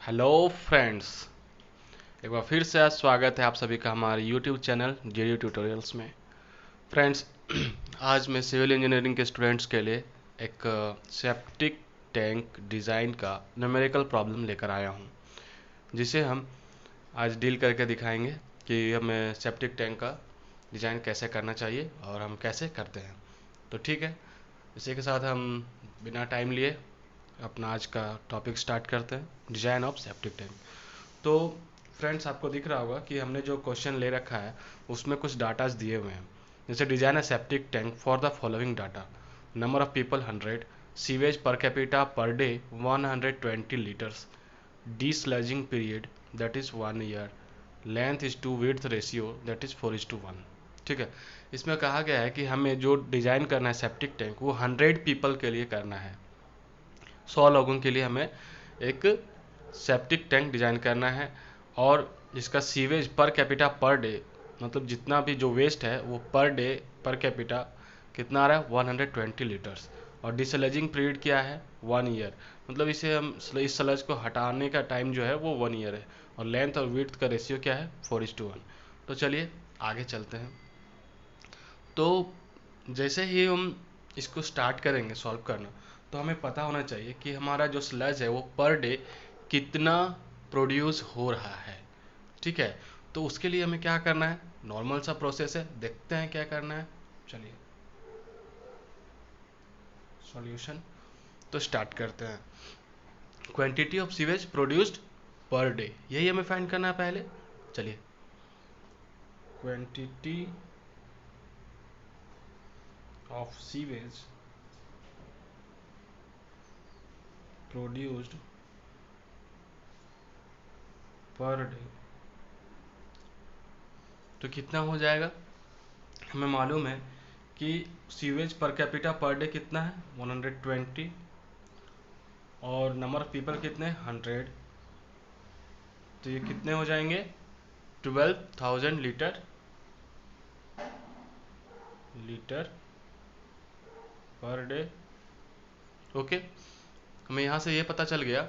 Hello friends, एक बार फिर से आज स्वागत है आप सभी का हमारे यूट्यूब चैनल जेडी ट्यूटोरियल्स में। फ्रेंड्स, आज मैं सिविल इंजीनियरिंग के स्टूडेंट्स के लिए एक सेप्टिक टैंक डिज़ाइन का न्यूमेरिकल प्रॉब्लम लेकर आया हूं, जिसे हम आज डील करके दिखाएंगे कि हमें सेप्टिक टैंक का डिज़ाइन कैसे करना चाहिए और हम कैसे करते हैं। तो ठीक है, इसी के साथ हम बिना टाइम लिए अपना आज का टॉपिक स्टार्ट करते हैं, डिज़ाइन ऑफ सेप्टिक टैंक। तो फ्रेंड्स, आपको दिख रहा होगा कि हमने जो क्वेश्चन ले रखा है उसमें कुछ डाटाज दिए हुए हैं। जैसे design a septic tank for the following data: number of people 100, sewage per capita per day 120 litres, desludging period that is 1 year, length is to width ratio that is 4:1। ठीक है, इसमें कहा गया है कि हमें जो डिज़ाइन करना है सेप्टिक टैंक वो 100 पीपल के लिए करना है। 100 लोगों के लिए हमें एक सेप्टिक टैंक डिज़ाइन करना है, और इसका sewage per capita per day, मतलब जितना भी जो वेस्ट है वो पर डे पर कैपिटा कितना आ रहा है 120 लीटर्स, और डिसलेजिंग पीरियड क्या है 1 ईयर, मतलब इसे हम इस सलज को हटाने का टाइम जो है वो 1 ईयर है, और लेंथ और विड्थ का रेशियो क्या है 4:1। तो चलिए आगे चलते हैं। तो जैसे ही हम इसको स्टार्ट करेंगे सॉल्व करना, तो हमें पता होना चाहिए कि हमारा जो स्लज है वो पर डे कितना प्रोड्यूस हो रहा है। ठीक है, तो उसके लिए हमें क्या करना है, नॉर्मल सा प्रोसेस है, देखते हैं क्या करना है। चलिए सॉल्यूशन तो स्टार्ट करते हैं। Quantity of sewage produced per day, यही हमें फाइंड करना है पहले। चलिए, quantity of sewage produced per day तो कितना हो जाएगा। हमें मालूम है कि sewage per capita per day कितना है 120, और नंबर ऑफ पीपल कितने 100, तो ये कितने हो जाएंगे 12,000 litre litre per day. Okay, हमें यहाँ से ये पता चल गया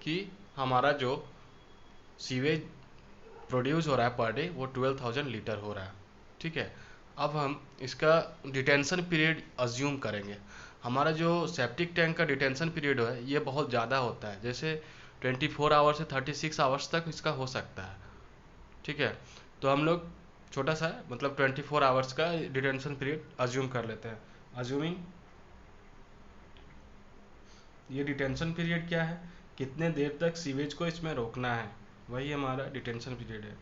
कि हमारा जो सीवेज प्रोड्यूस हो रहा है पर डे वो 12,000 लीटर हो रहा है। ठीक है, अब हम इसका डिटेंशन पीरियड अज्यूम करेंगे। हमारा जो सेप्टिक टैंक का डिटेंशन पीरियड है ये बहुत ज़्यादा होता है, जैसे 24 आवर्स से 36 आवर्स तक इसका हो सकता है। ठीक है, तो हम लोग छोटा सा मतलब 24 आवर्स का डिटेंशन पीरियड अज्यूम कर लेते हैं। अज्यूमिंग, ये डिटेंशन पीरियड क्या है, कितने देर तक सीवेज को इसमें रोकना है, वही हमारा डिटेंशन पीरियड है।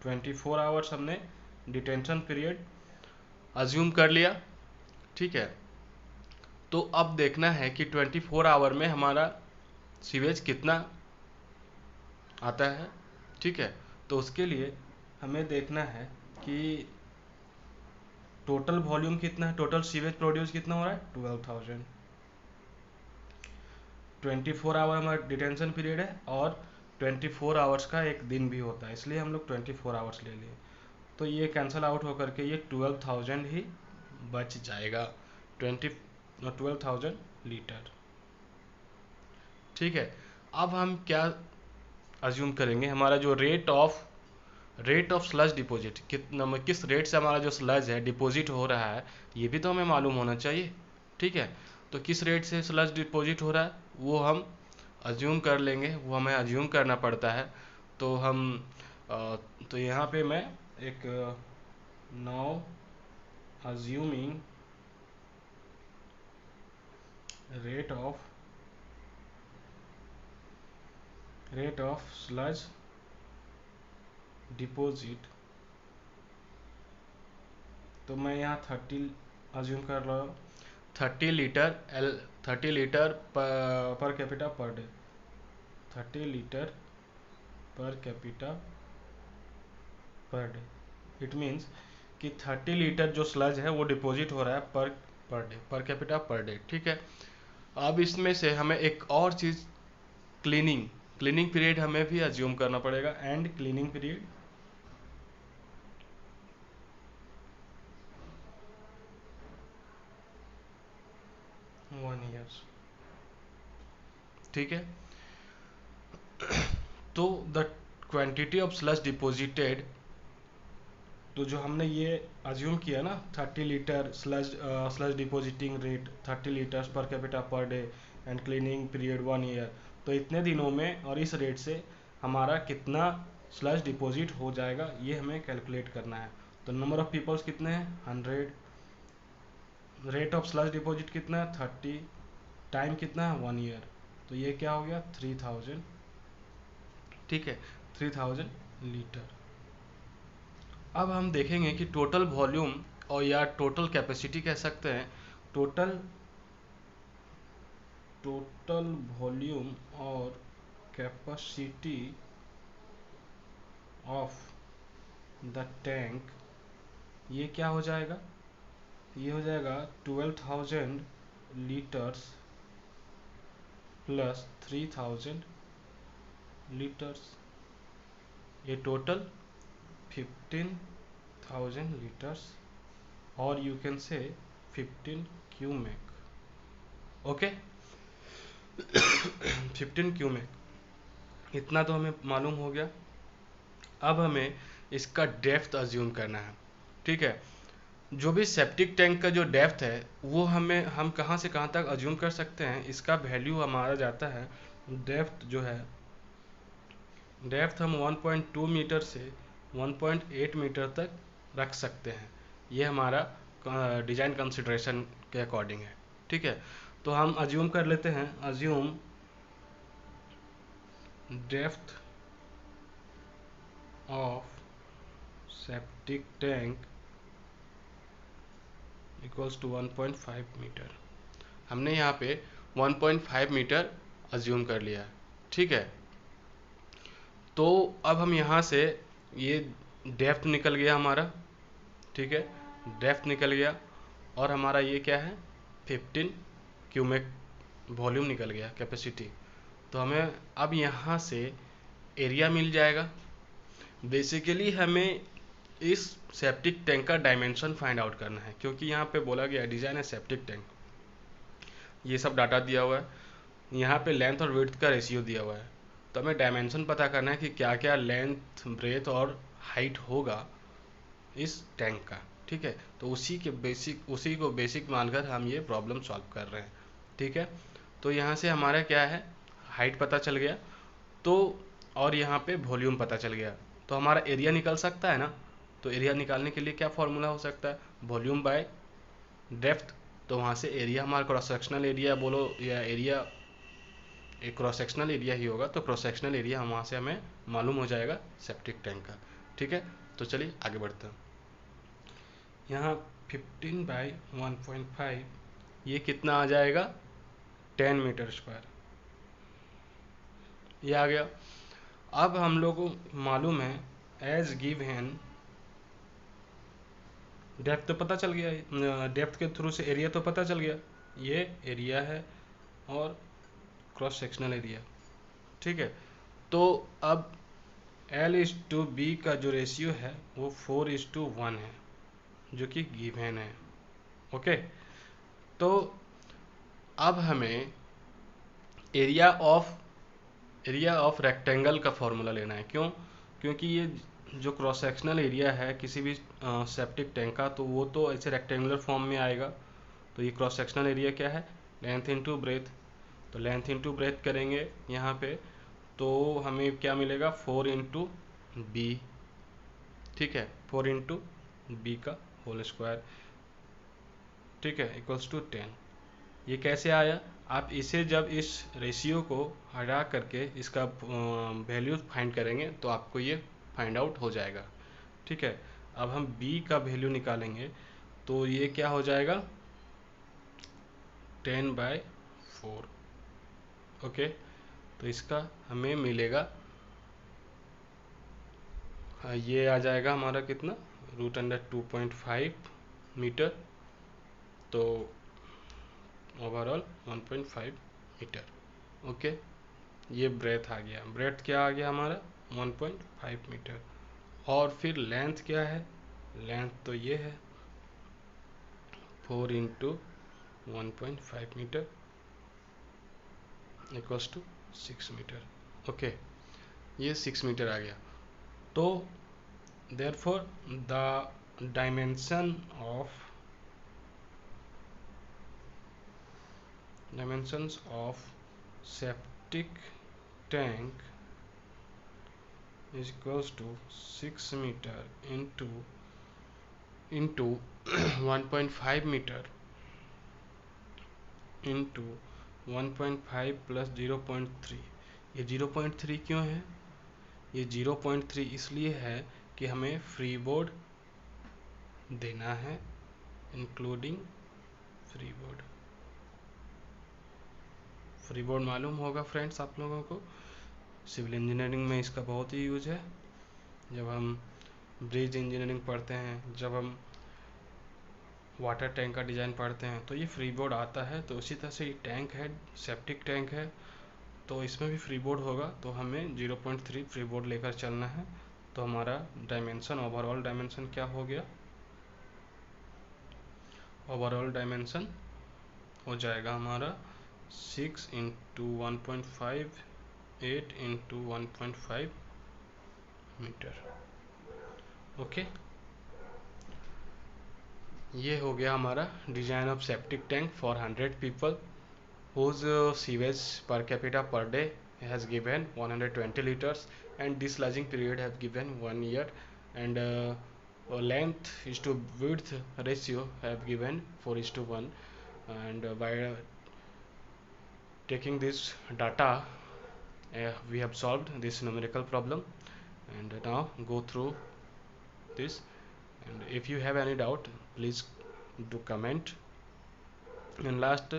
ट्वेंटी फोर आवर्स हमने डिटेंशन पीरियड अज्यूम कर लिया। ठीक है, तो अब देखना है कि 24 आवर में हमारा सीवेज कितना आता है। ठीक है, तो उसके लिए हमें देखना है कि टोटल वॉल्यूम कितना है, टोटल सीवेज प्रोड्यूस कितना हो रहा है 12,000। 24 आवर हमारा डिटेंशन पीरियड है, और 24 आवर्स का एक दिन भी होता है, इसलिए हम लोग 24 आवर्स ले लिए। तो ये कैंसिल आउट होकर के ये 12,000 ही बच जाएगा, 12,000 लीटर। ठीक है, अब हम क्या अज्यूम करेंगे, हमारा जो रेट ऑफ स्लज डिपॉजिट कितना, किस रेट से हमारा जो स्लज है डिपॉजिट हो रहा है, ये भी तो हमें मालूम होना चाहिए। ठीक है, तो किस रेट से स्लज डिपॉजिट हो रहा है वो हम अज्यूम कर लेंगे, वो हमें अज्यूम करना पड़ता है। तो हम तो यहाँ पे मैं एक now assuming rate of sludge deposit, तो मैं यहाँ 30 अज्यूम कर रहा हूँ। 30 लीटर पर कैपिटा पर डे, 30 लीटर पर capita per day. It means कि 30 लीटर जो स्लज है वो डिपॉजिट हो रहा है पर डे, पर कैपिटा पर डे। ठीक है, अब इसमें से हमें एक और चीज़, क्लीनिंग क्लीनिंग पीरियड हमें भी अज्यूम करना पड़ेगा। And cleaning period meters. ठीक है, तो the quantity of sludge deposited, तो जो हमने ये अज्यूम किया ना 30 litre sludge depositing rate 30 litres per capita per day and cleaning period 1 year, तो इतने दिनों में और इस रेट से हमारा कितना स्लज डिपॉजिट हो जाएगा ये हमें कैलकुलेट करना है। तो नंबर ऑफ पीपल्स कितने हैं 100, रेट ऑफ स्लज डिपॉजिट कितना है 30, टाइम कितना है 1 ईयर, तो ये क्या हो गया 3000। ठीक है, 3000 लीटर। अब हम देखेंगे कि टोटल वॉल्यूम और या टोटल कैपेसिटी कह सकते हैं, टोटल टोटल वॉल्यूम और कैपेसिटी ऑफ द टैंक, ये क्या हो जाएगा, ये हो जाएगा 12,000 लीटर्स प्लस 3000 लीटर्स, ये टोटल 15,000 लीटर्स, और you can say 15 cumec. Okay 15 cumec, इतना तो हमें मालूम हो गया। अब हमें इसका डेप्थ अज्यूम करना है। ठीक है, जो भी सेप्टिक टैंक का जो डेप्थ है वो हम कहाँ से कहाँ तक अज्यूम कर सकते हैं, इसका वैल्यू हमारा जाता है, डेप्थ जो है, डेप्थ हम 1.2 मीटर से 1.8 मीटर तक रख सकते हैं, ये हमारा डिजाइन कंसिडरेशन के अकॉर्डिंग है। ठीक है, तो हम अज्यूम कर लेते हैं, assume depth of septic tank equals to 1.5 metre. हमने यहाँ पे 1.5 मीटर अज्यूम कर लिया। ठीक है, तो अब हम यहाँ से ये डेप्थ निकल गया हमारा। ठीक है, डेप्थ निकल गया और हमारा ये क्या है 15 क्यूमेक वॉल्यूम निकल गया, कैपेसिटी। तो हमें अब यहाँ से एरिया मिल जाएगा। बेसिकली हमें इस सेप्टिक टैंक का डायमेंशन फाइंड आउट करना है, क्योंकि यहाँ पे बोला गया डिजाइन है सेप्टिक टैंक, ये सब डाटा दिया हुआ है, यहाँ पे लेंथ और विड्थ का रेशियो दिया हुआ है। तो हमें डायमेंशन पता करना है कि क्या क्या लेंथ ब्रेथ और हाइट होगा इस टैंक का। ठीक है, तो उसी को बेसिक मानकर हम ये प्रॉब्लम सॉल्व कर रहे हैं। ठीक है, तो यहाँ से हमारा क्या है हाइट पता चल गया, तो और यहाँ पे वॉल्यूम पता चल गया, तो हमारा एरिया निकल सकता है ना। तो एरिया निकालने के लिए क्या फॉर्मूला हो सकता है, वॉल्यूम बाय डेप्थ। तो वहाँ से एरिया हमारा क्रॉस सेक्शनल एरिया बोलो या एरिया, एक क्रॉस सेक्शनल एरिया ही होगा, तो क्रॉस सेक्शनल एरिया वहाँ से हमें मालूम हो जाएगा सेप्टिक टैंक का। ठीक है, तो चलिए आगे बढ़ते हैं। यहाँ 15/1.5 ये कितना आ जाएगा 10 मीटर स्क्वायर, ये आ गया। अब हम लोग को मालूम है एज गिवन, डेप्थ तो पता चल गया, डेप्थ के थ्रू से एरिया तो पता चल गया, ये एरिया है और क्रॉस सेक्शनल एरिया। ठीक है, तो अब L/B का जो रेशियो है वो 4:1 है, जो कि गिवन है। ओके, तो अब हमें एरिया ऑफ रेक्टेंगल का फॉर्मूला लेना है। क्यों, क्योंकि ये जो क्रॉस सेक्शनल एरिया है किसी भी सेप्टिक टैंक का, तो वो तो ऐसे रेक्टेंगुलर फॉर्म में आएगा। तो ये क्रॉस सेक्शनल एरिया क्या है लेंथ इनटू ब्रेथ, तो लेंथ इनटू ब्रेथ करेंगे यहाँ पे, तो हमें क्या मिलेगा 4 × B। ठीक है, 4 × B का होल स्क्वायर। ठीक है, इक्वल्स टू 10। ये कैसे आया, आप इसे जब इस रेशियो को हटा करके इसका वैल्यू फाइंड करेंगे तो आपको ये फाइंड आउट हो जाएगा। ठीक है, अब हम B का वैल्यू निकालेंगे, तो ये क्या हो जाएगा 10/4। ओके, तो इसका हमें मिलेगा, ये आ जाएगा हमारा कितना √2.5 मीटर, तो ओवरऑल 1.5 मीटर। ओके, ये ब्रेथ आ गया, ब्रेथ क्या आ गया हमारा 1.5 मीटर। और फिर लेंथ क्या है, लेंथ तो ये है 4 × 1.5 metre. Equals to 6 metre. Okay, ये 6 मीटर आ गया। तो therefore the dimension of dimensions of septic tank is equals to 6 meter into 1.5 meter into 1.5 plus 0.3। ये 0.3 क्यों है? ये 0.3 इसलिए है कि हमें फ्री बोर्ड देना है, including free board. Free board मालूम होगा फ्रेंड्स आप लोगों को, सिविल इंजीनियरिंग में इसका बहुत ही यूज है। जब हम ब्रिज इंजीनियरिंग पढ़ते हैं, जब हम वाटर टैंक का डिज़ाइन पढ़ते हैं, तो ये फ्री बोर्ड आता है। तो उसी तरह से ये टैंक है, सेप्टिक टैंक है, तो इसमें भी फ्री बोर्ड होगा। तो हमें 0.3 फ्री बोर्ड लेकर चलना है। तो हमारा डायमेंशन, ओवरऑल डायमेंशन क्या हो गया? ओवरऑल डायमेंशन हो जाएगा हमारा 6 इंटू 1.5, 8 इंटू 1.5 मीटर। ओके, ये हो गया हमारा design of septic tank for 100 people whose sewage per capita per day has given 120 liters, and dislodging period have given 1 year, and length is to width ratio have given 4:1, and by taking this data we have solved this numerical problem. And now go through this, and if you have any doubt, please do comment. And last,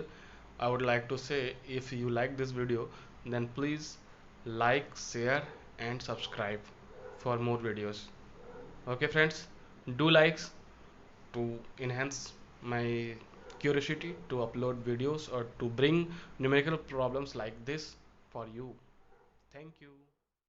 I would like to say, if you like this video, then please like, share and subscribe for more videos. Okay friends, do likes to enhance my curiosity to upload videos or to bring numerical problems like this for you. Thank you.